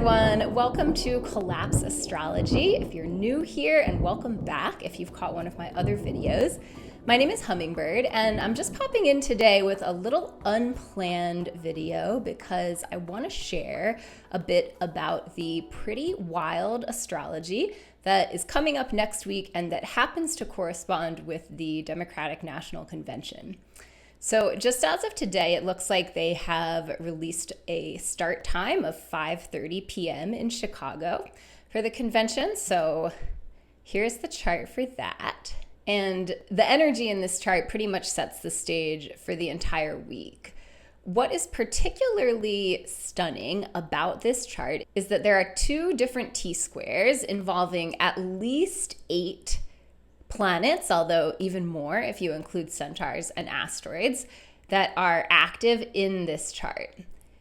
everyone. Welcome to Collapse Astrology. If you're new here, and welcome back if you've caught one of my other videos. My name is Hummingbird, and I'm just popping in today with a little unplanned video because I want to share a bit about the pretty wild astrology that is coming up next week and that happens to correspond with the Democratic National Convention. So just as of today, it looks like they have released a start time of 5:30 p.m. in Chicago for the convention. So here's the chart for that. And the energy in this chart pretty much sets the stage for the entire week. What is particularly stunning about this chart is that there are two different T-squares involving at least 8 planets, although even more if you include centaurs and asteroids, that are active in this chart.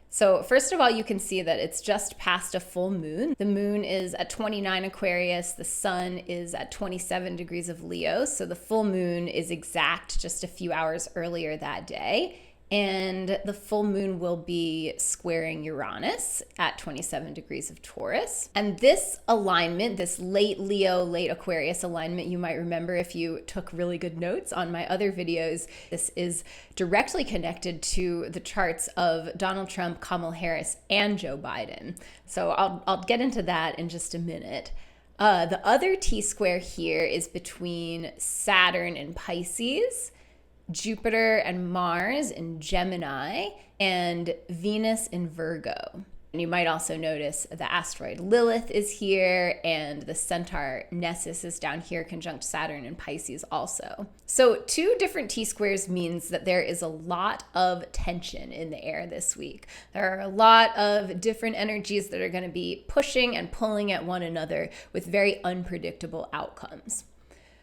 So first of all, you can see that it's just past a full moon. The moon is at 29 Aquarius, the sun is at 27 degrees of Leo, so the full moon is exact just a few hours earlier that day. And the full moon will be squaring Uranus at 27 degrees of Taurus. And this alignment, this late Leo, late Aquarius alignment, you might remember if you took really good notes on my other videos, this is directly connected to the charts of Donald Trump, Kamala Harris, and Joe Biden. So I'll get into that in just a minute. The other T-square here is between Saturn and Pisces, Jupiter and Mars in Gemini, and Venus in Virgo. And you might also notice the asteroid Lilith is here, and the centaur Nessus is down here conjunct Saturn and Pisces also. So 2 different T-squares means that there is a lot of tension in the air this week. There are a lot of different energies that are going to be pushing and pulling at one another with very unpredictable outcomes.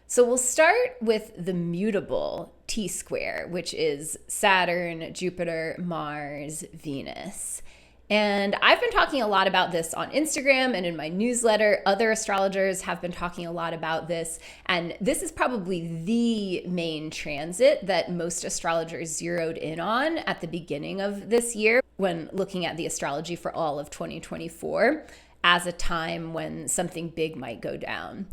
So we'll start with the mutable T-square, which is Saturn, Jupiter, Mars, Venus. And I've been talking a lot about this on Instagram and in my newsletter. Other astrologers have been talking a lot about this. And this is probably the main transit that most astrologers zeroed in on at the beginning of this year when looking at the astrology for all of 2024 as a time when something big might go down.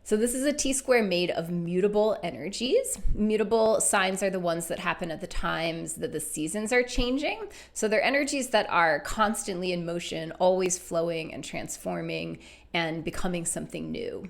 So this is a T-square made of mutable energies. Mutable signs are the ones that happen at the times that the seasons are changing. So they're energies that are constantly in motion, always flowing and transforming and becoming something new.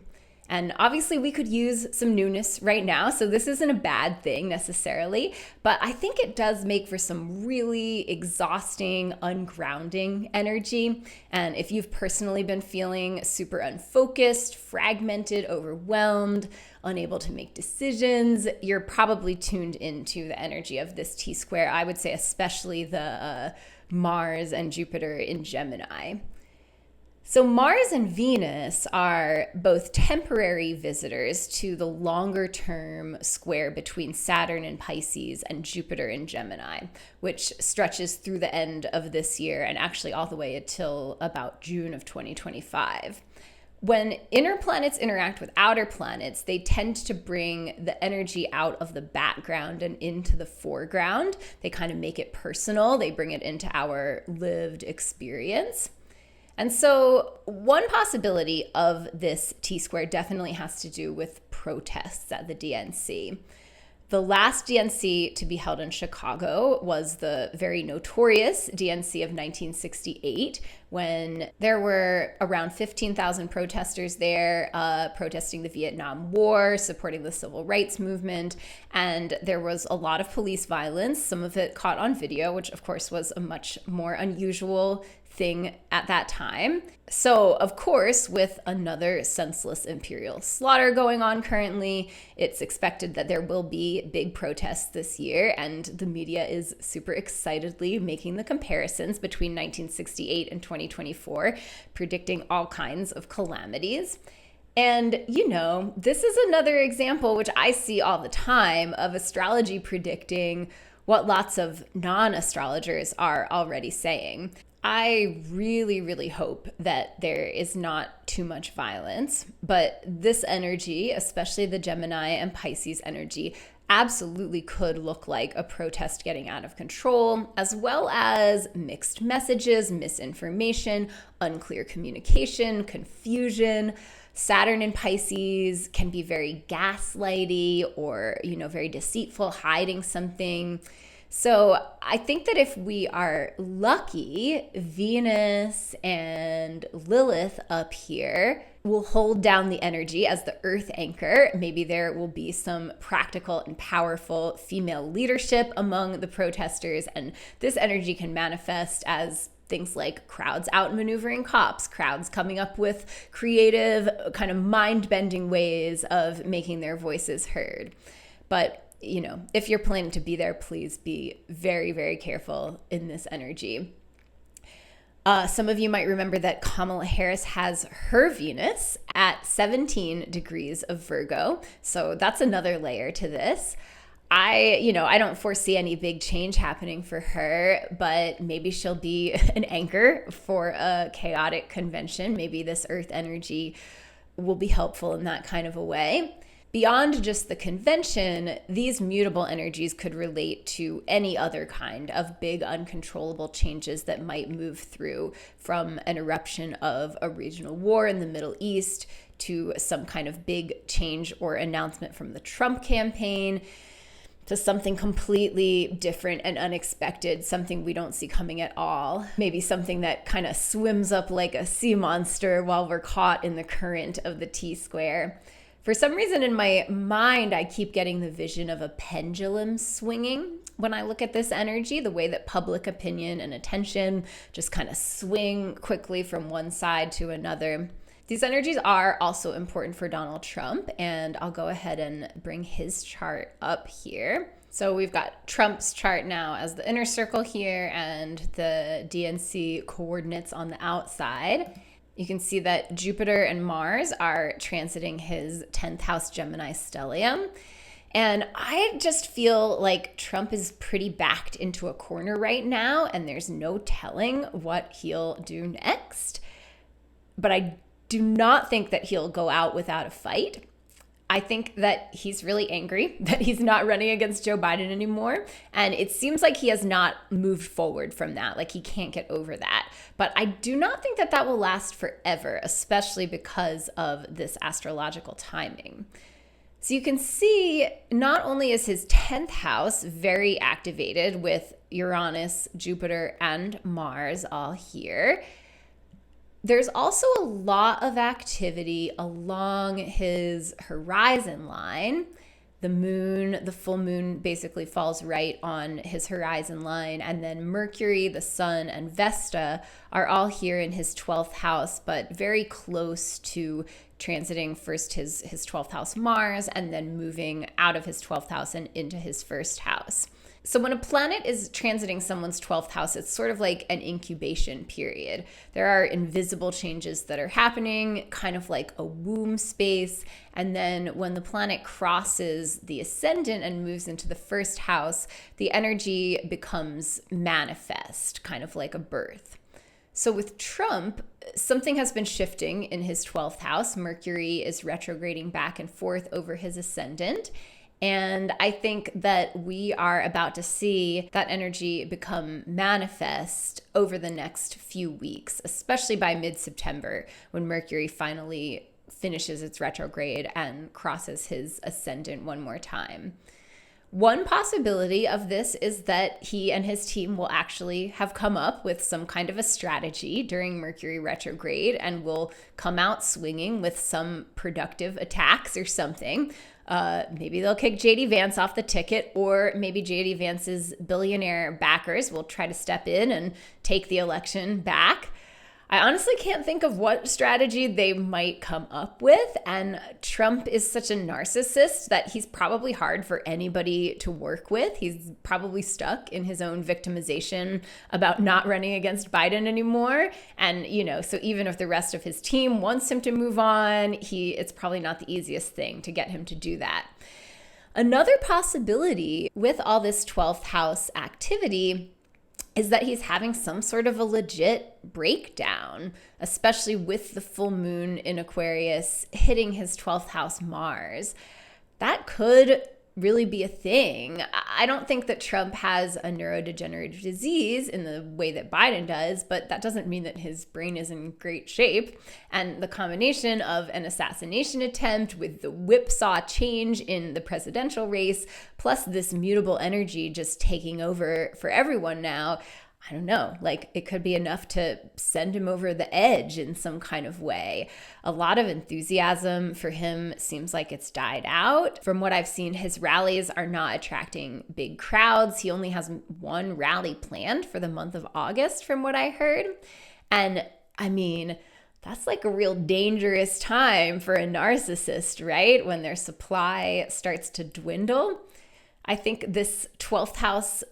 And obviously we could use some newness right now, so this isn't a bad thing necessarily, but I think it does make for some really exhausting, ungrounding energy. And if you've personally been feeling super unfocused, fragmented, overwhelmed, unable to make decisions, you're probably tuned into the energy of this T-square. I would say especially the Mars and Jupiter in Gemini. So Mars and Venus are both temporary visitors to the longer-term square between Saturn and Pisces and Jupiter in Gemini, which stretches through the end of this year and actually all the way until about June of 2025. When inner planets interact with outer planets, they tend to bring the energy out of the background and into the foreground. They kind of make it personal. They bring it into our lived experience. And so one possibility of this T-square definitely has to do with protests at the DNC. The last DNC to be held in Chicago was the very notorious DNC of 1968, when there were around 15,000 protesters there protesting the Vietnam War, supporting the civil rights movement, and there was a lot of police violence, some of it caught on video, which of course was a much more unusual thing at that time. So, of course, with another senseless imperial slaughter going on currently, it's expected that there will be big protests this year, and the media is super excitedly making the comparisons between 1968 and 2024, predicting all kinds of calamities. And, you know, this is another example, which I see all the time, of astrology predicting what lots of non-astrologers are already saying. I really, really hope that there is not too much violence, but this energy, especially the Gemini and Pisces energy, absolutely could look like a protest getting out of control, as well as mixed messages, misinformation, unclear communication, confusion. Saturn in Pisces can be very gaslighty or, very deceitful, hiding something. So I think that if we are lucky, Venus and Lilith up here will hold down the energy as the earth anchor. Maybe there will be some practical and powerful female leadership among the protesters, and this energy can manifest as things like crowds outmaneuvering cops, crowds coming up with creative, kind of mind-bending ways of making their voices heard. But if you're planning to be there, please be very, very careful in this energy. Some of you might remember that Kamala Harris has her Venus at 17 degrees of Virgo. So that's another layer to this. I don't foresee any big change happening for her, but maybe she'll be an anchor for a chaotic convention. Maybe this earth energy will be helpful in that kind of a way. Beyond just the convention, these mutable energies could relate to any other kind of big uncontrollable changes that might move through, from an eruption of a regional war in the Middle East to some kind of big change or announcement from the Trump campaign, to something completely different and unexpected, something we don't see coming at all. Maybe something that kind of swims up like a sea monster while we're caught in the current of the T-square. For some reason in my mind, I keep getting the vision of a pendulum swinging when I look at this energy, the way that public opinion and attention just kind of swing quickly from one side to another. These energies are also important for Donald Trump, and I'll go ahead and bring his chart up here. So we've got Trump's chart now as the inner circle here and the DNC coordinates on the outside. You can see that Jupiter and Mars are transiting his 10th house Gemini stellium. And I just feel like Trump is pretty backed into a corner right now, and there's no telling what he'll do next. But I do not think that he'll go out without a fight. I think that he's really angry that he's not running against Joe Biden anymore. And it seems like he has not moved forward from that. Like he can't get over that. But I do not think that that will last forever, especially because of this astrological timing. So you can see not only is his 10th house very activated with Uranus, Jupiter, and Mars all here, there's also a lot of activity along his horizon line. The moon, the full moon basically falls right on his horizon line. And then Mercury, the sun, and Vesta are all here in his 12th house, but very close to transiting first his 12th house Mars and then moving out of his 12th house and into his first house. So when a planet is transiting someone's 12th house, it's sort of like an incubation period. There are invisible changes that are happening, kind of like a womb space. And then when the planet crosses the ascendant and moves into the first house, the energy becomes manifest, kind of like a birth. So with Trump, something has been shifting in his 12th house. Mercury is retrograding back and forth over his ascendant. And I think that we are about to see that energy become manifest over the next few weeks, especially by mid-September when Mercury finally finishes its retrograde and crosses his ascendant one more time. One possibility of this is that he and his team will actually have come up with some kind of a strategy during Mercury retrograde and will come out swinging with some productive attacks or something. Maybe they'll kick JD Vance off the ticket, or maybe JD Vance's billionaire backers will try to step in and take the election back. I honestly can't think of what strategy they might come up with. And Trump is such a narcissist that he's probably hard for anybody to work with. He's probably stuck in his own victimization about not running against Biden anymore. And, so even if the rest of his team wants him to move on, it's probably not the easiest thing to get him to do that. Another possibility with all this 12th house activity is that he's having some sort of a legit breakdown, especially with the full moon in Aquarius hitting his 12th house Mars. That could really be a thing. I don't think that Trump has a neurodegenerative disease in the way that Biden does, but that doesn't mean that his brain is in great shape. And the combination of an assassination attempt with the whipsaw change in the presidential race, plus this mutable energy just taking over for everyone now, I don't know, like it could be enough to send him over the edge in some kind of way. A lot of enthusiasm for him seems like it's died out. From what I've seen, his rallies are not attracting big crowds. He only has one rally planned for the month of August, from what I heard. And I mean, that's like a real dangerous time for a narcissist, right? When their supply starts to dwindle. I think this 12th house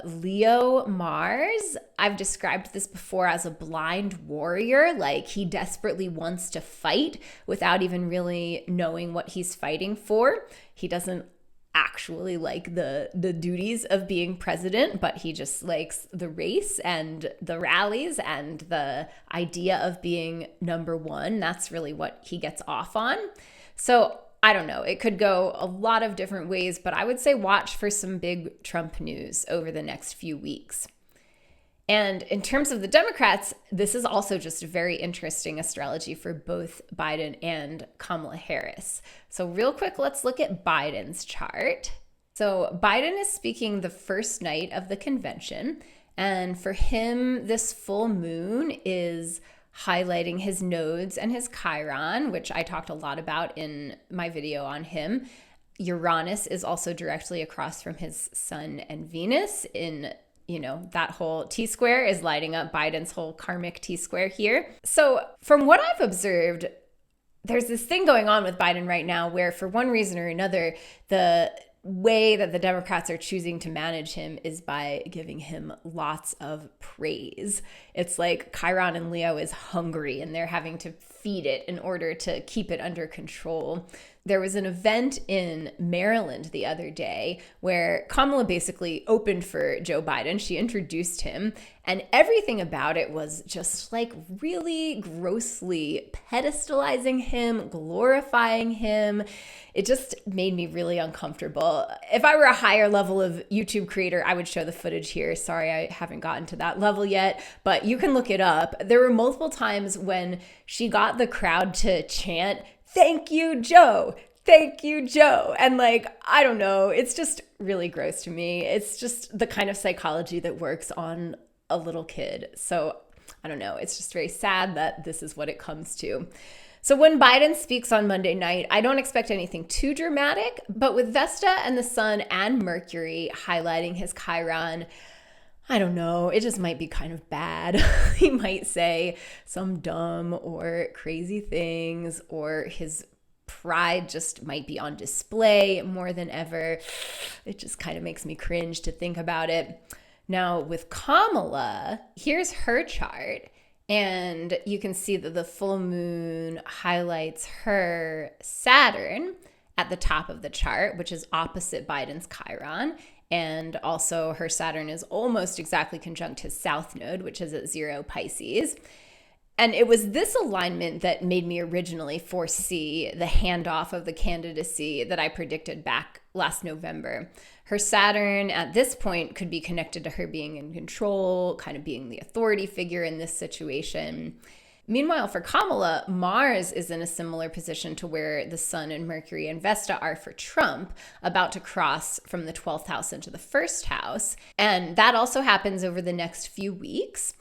Leo Mars, I've described this before as a blind warrior. Like he desperately wants to fight without even really knowing what he's fighting for. He doesn't actually like the duties of being president, but he just likes the race and the rallies and the idea of being number one. That's really what he gets off on. So I don't know. It could go a lot of different ways, but I would say watch for some big Trump news over the next few weeks. And in terms of the Democrats, this is also just a very interesting astrology for both Biden and Kamala Harris. So real quick, let's look at Biden's chart. So Biden is speaking the first night of the convention. And for him, this full moon is highlighting his nodes and his Chiron, which I talked a lot about in my video on him. Uranus is also directly across from his Sun and Venus in, that whole T-square is lighting up Biden's whole karmic T-square here. So from what I've observed, there's this thing going on with Biden right now where for one reason or another, the way that the Democrats are choosing to manage him is by giving him lots of praise. It's like Chiron and Leo is hungry and they're having to feed it in order to keep it under control. There was an event in Maryland the other day where Kamala basically opened for Joe Biden. She introduced him, and everything about it was just like really grossly pedestalizing him, glorifying him. It just made me really uncomfortable. If I were a higher level of YouTube creator, I would show the footage here. Sorry, I haven't gotten to that level yet, but you can look it up. There were multiple times when she got the crowd to chant, "Thank you, Joe. Thank you, Joe." And I don't know. It's just really gross to me. It's just the kind of psychology that works on a little kid. So I don't know. It's just very sad that this is what it comes to. So when Biden speaks on Monday night, I don't expect anything too dramatic, but with Vesta and the Sun and Mercury highlighting his Chiron, I don't know, it just might be kind of bad. He might say some dumb or crazy things, or his pride just might be on display more than ever. It just kind of makes me cringe to think about it. Now with Kamala, here's her chart. And you can see that the full moon highlights her Saturn at the top of the chart, which is opposite Biden's Chiron. And also her Saturn is almost exactly conjunct his South Node, which is at 0 Pisces. And it was this alignment that made me originally foresee the handoff of the candidacy that I predicted back last November. Her Saturn at this point could be connected to her being in control, kind of being the authority figure in this situation. Meanwhile, for Kamala, Mars is in a similar position to where the Sun and Mercury and Vesta are for Trump, about to cross from the 12th house into the 1st house. And that also happens over the next few weeks.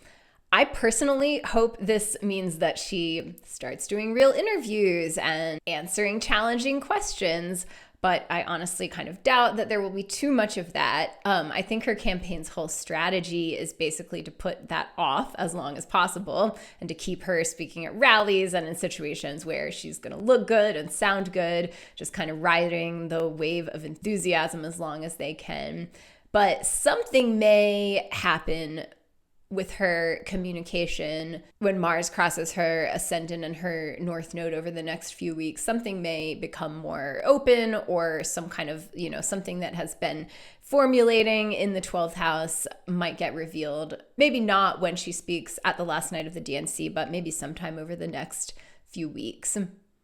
I personally hope this means that she starts doing real interviews and answering challenging questions, but I honestly kind of doubt that there will be too much of that. I think her campaign's whole strategy is basically to put that off as long as possible and to keep her speaking at rallies and in situations where she's going to look good and sound good, just kind of riding the wave of enthusiasm as long as they can. But something may happen with her communication when Mars crosses her ascendant and her North Node over the next few weeks. Something may become more open, or some kind of, something that has been formulating in the 12th house might get revealed. Maybe not when she speaks at the last night of the DNC, but maybe sometime over the next few weeks.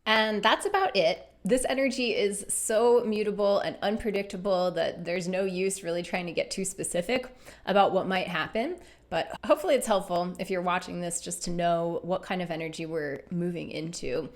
And that's about it. this energy is so mutable and unpredictable that there's no use really trying to get too specific about what might happen. But hopefully it's helpful if you're watching this just to know what kind of energy we're moving into.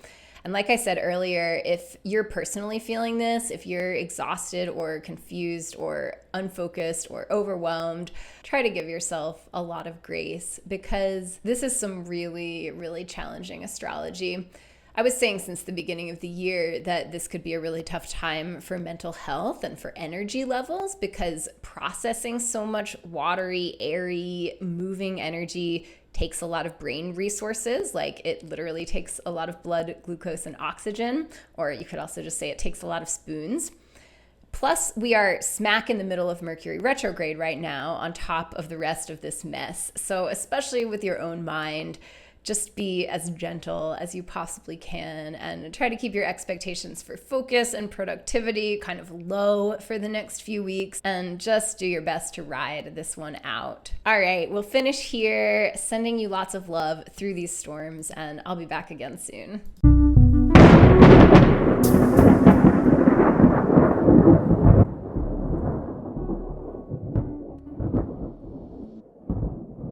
And like I said earlier, if you're personally feeling this, if you're exhausted or confused or unfocused or overwhelmed, try to give yourself a lot of grace, because this is some really, really challenging astrology. I was saying since the beginning of the year that this could be a really tough time for mental health and for energy levels, because processing so much watery, airy, moving energy takes a lot of brain resources. Like, it literally takes a lot of blood, glucose, and oxygen, or you could also just say it takes a lot of spoons. Plus, we are smack in the middle of Mercury retrograde right now, on top of the rest of this mess. So especially with your own mind, just be as gentle as you possibly can and try to keep your expectations for focus and productivity kind of low for the next few weeks, and just do your best to ride this one out. All right, we'll finish here, sending you lots of love through these storms, and I'll be back again soon.